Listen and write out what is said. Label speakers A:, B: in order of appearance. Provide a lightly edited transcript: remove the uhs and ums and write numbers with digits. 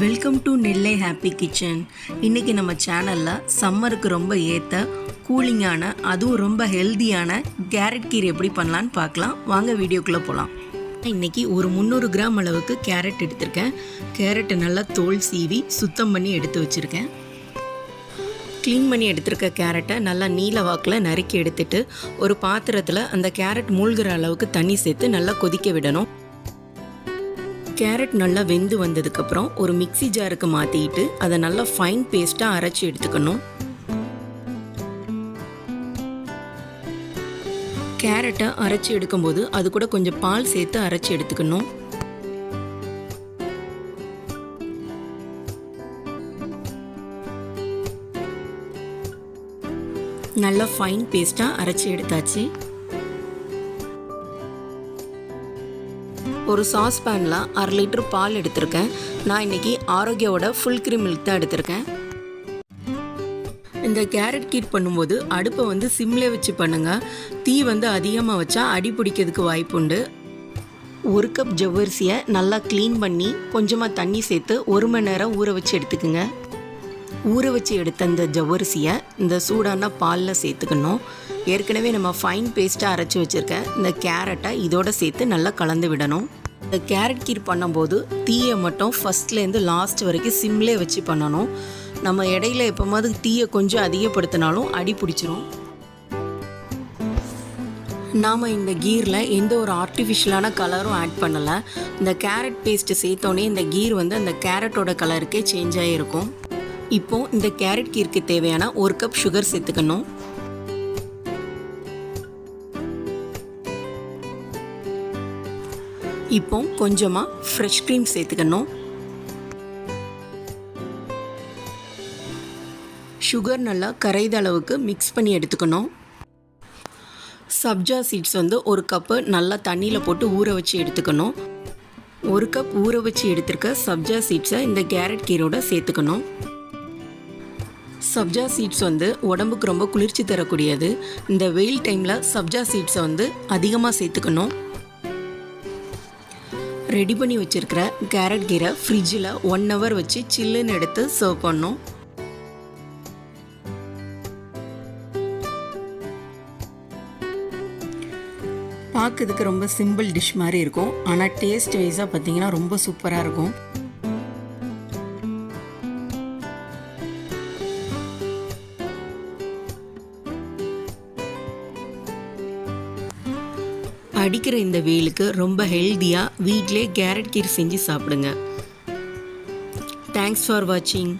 A: Welcome to Nellai happy kitchen. இன்றைக்கி நம்ம சேனலில் சம்மருக்கு ரொம்ப ஏற்ற கூலிங்கான அதுவும் ரொம்ப ஹெல்தியான கேரட் கீரை எப்படி பண்ணலான்னு பார்க்கலாம். வாங்க வீடியோக்குள்ளே போகலாம். இன்றைக்கி ஒரு 300 கிராம் அளவுக்கு கேரட் எடுத்திருக்கேன். கேரட்டை நல்லா தோல் சீவி சுத்தம் பண்ணி எடுத்து வச்சுருக்கேன். க்ளீன் பண்ணி எடுத்துருக்க கேரட்டை நல்லா நீல வாக்கில் நறுக்கி எடுத்துட்டு ஒரு பாத்திரத்தில் அந்த கேரட் மூழ்கிற அளவுக்கு தண்ணி சேர்த்து நல்லா கொதிக்க விடணும். கேரட் நல்லா வெந்து வந்ததுக்கப்புறம் ஒரு மிக்ஸி ஜாருக்கு மாற்றிட்டு அதை நல்லா ஃபைன் பேஸ்ட்டாக அரைச்சி எடுத்துக்கணும். கேரட்டை அரைச்சி எடுக்கும்போது அது கூட கொஞ்சம் பால் சேர்த்து அரைச்சி எடுத்துக்கணும். நல்லா ஃபைன் பேஸ்ட்டாக அரைச்சி எடுத்தாச்சு. ஒரு சாஸ் பேனில் 1/2 லிட்டர் பால் எடுத்திருக்கேன். நான் இன்றைக்கி ஆரோக்கியாவோட ஃபுல் க்ரீம் மில்க் தான் எடுத்திருக்கேன். இந்த கேரட் கீட் பண்ணும்போது அடுப்பை சிம்லே வச்சு பண்ணுங்கள். தீ அதிகமாக வச்சா அடி பிடிக்கிறதுக்கு வாய்ப்பு உண்டு. 1 கப் ஜவ்வரிசியை நல்லா க்ளீன் பண்ணி கொஞ்சமாக தண்ணி சேர்த்து 1 மணி நேரம் ஊற வச்சு எடுத்துக்குங்க. ஊற வச்சு எடுத்த இந்த ஜவ்வரிசியை இந்த சூடான பாலில் சேர்த்துக்கணும். ஏற்கனவே நம்ம ஃபைன் பேஸ்ட்டாக அரைச்சி வச்சுருக்க இந்த கேரட்டை இதோடு சேர்த்து நல்லா கலந்து விடணும். இந்த கேரட் கீர் பண்ணும்போது தீயை மட்டும் ஃபஸ்ட்லேருந்து லாஸ்ட் வரைக்கும் சிம்லே வச்சு பண்ணணும். நம்ம இடையில எப்போமாவது தீயை கொஞ்சம் அதிகப்படுத்தினாலும் அடி பிடிச்சிரும். நாம் இந்த கீரில் எந்த ஒரு ஆர்டிஃபிஷியலான கலரும் ஆட் பண்ணலை. இந்த கேரட் பேஸ்ட்டு சேர்த்தோன்னே இந்த கீர் அந்த கேரட்டோட கலருக்கே சேஞ்ச் ஆகிருக்கும். இப்போது இந்த கேரட் கீருக்கு தேவையான 1 கப் சுகர் சேர்த்துக்கணும். இப்போ கொஞ்சமாக ஃப்ரெஷ் க்ரீம் சேர்த்துக்கணும். சுகர் நல்லா கரைத அளவுக்கு மிக்ஸ் பண்ணி எடுத்துக்கணும். சப்ஜா சீட்ஸ் 1 கப்பு நல்லா தண்ணியில் போட்டு ஊற வச்சு எடுத்துக்கணும். 1 கப் ஊற வச்சு எடுத்துருக்க சப்ஜா சீட்ஸை இந்த கேரட் கீரோட சேர்த்துக்கணும். சப்ஜா சீட்ஸ் உடம்புக்கு ரொம்ப குளிர்ச்சி தரக்கூடியது. இந்த வெயில் டைமில் சப்ஜா சீட்ஸை அதிகமாக சேர்த்துக்கணும். ரெடி பண்ணி வச்சுருக்கிற கேரட் கீரை ஃப்ரிட்ஜில் 1 ஹவர் வச்சு சில்லுன்னு எடுத்து சர்வ் பண்ணணும். பார்க்கறதுக்கு ரொம்ப சிம்பிள் டிஷ் மாதிரி இருக்கும். ஆனால் டேஸ்ட் வைஸாக பார்த்தீங்கன்னா ரொம்ப சூப்பராக இருக்கும். அடிக்கிற இந்த வெயிலுக்கு ரொம்ப ஹெல்த்தியாக வீட்டிலே கேரட் கீர் செஞ்சு சாப்பிடுங்க. தேங்க்ஸ் ஃபார் வாட்சிங்.